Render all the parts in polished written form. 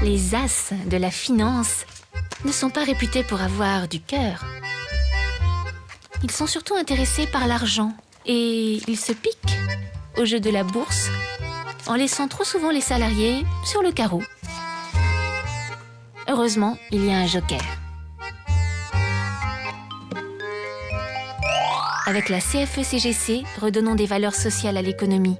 Les as de la finance ne sont pas réputés pour avoir du cœur. Ils sont surtout intéressés par l'argent et ils se piquent au jeu de la bourse en laissant trop souvent les salariés sur le carreau. Heureusement, il y a un joker. Avec la CFE-CGC, redonnons des valeurs sociales à l'économie.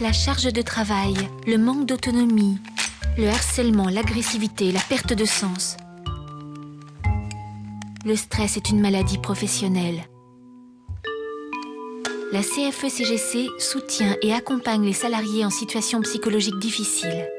La charge de travail, le manque d'autonomie, le harcèlement, l'agressivité, la perte de sens. Le stress est une maladie professionnelle. La CFE-CGC soutient et accompagne les salariés en situation psychologique difficile.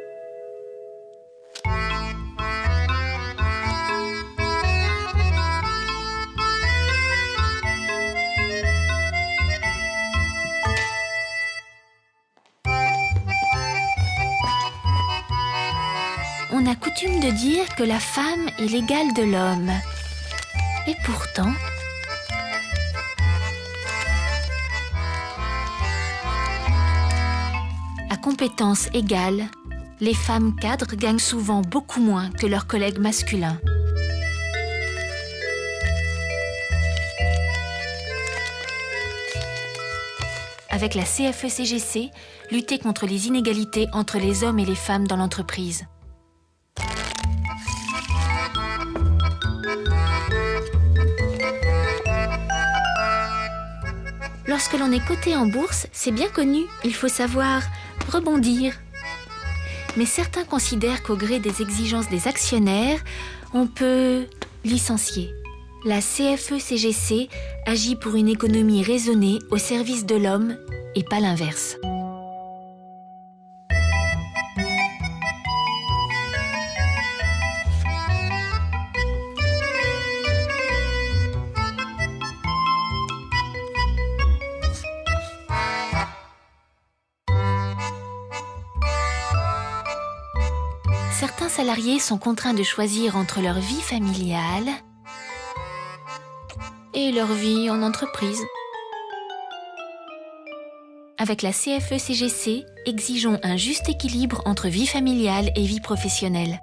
On a coutume de dire que la femme est l'égale de l'homme. Et pourtant, à compétences égales, les femmes cadres gagnent souvent beaucoup moins que leurs collègues masculins. Avec la CFE-CGC, lutter contre les inégalités entre les hommes et les femmes dans l'entreprise. Lorsque l'on est coté en bourse, c'est bien connu, il faut savoir rebondir. Mais certains considèrent qu'au gré des exigences des actionnaires, on peut licencier. La CFE-CGC agit pour une économie raisonnée au service de l'homme et pas l'inverse. Certains salariés sont contraints de choisir entre leur vie familiale et leur vie en entreprise. Avec la CFE-CGC, exigeons un juste équilibre entre vie familiale et vie professionnelle.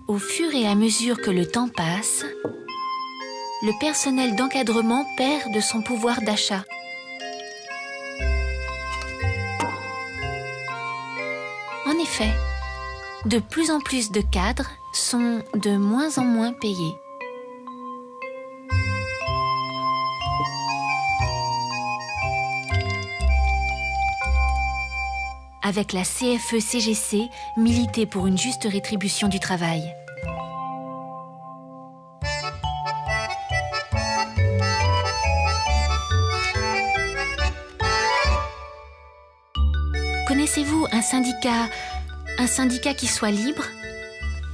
Au fur et à mesure que le temps passe, le personnel d'encadrement perd de son pouvoir d'achat. En effet, de plus en plus de cadres sont de moins en moins payés. Avec la CFE-CGC, militer pour une juste rétribution du travail. Connaissez-vous un syndicat qui soit libre,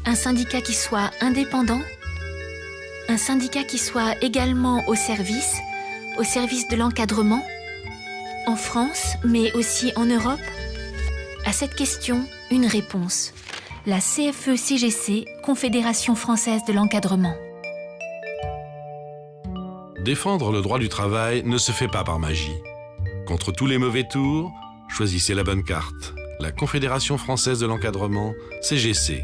un syndicat qui soit indépendant, un syndicat qui soit également au service de l'encadrement, en France, mais aussi en Europe? À cette question, une réponse. La CFE-CGC, Confédération française de l'encadrement. Défendre le droit du travail ne se fait pas par magie. Contre tous les mauvais tours, choisissez la bonne carte. La Confédération française de l'encadrement, CGC.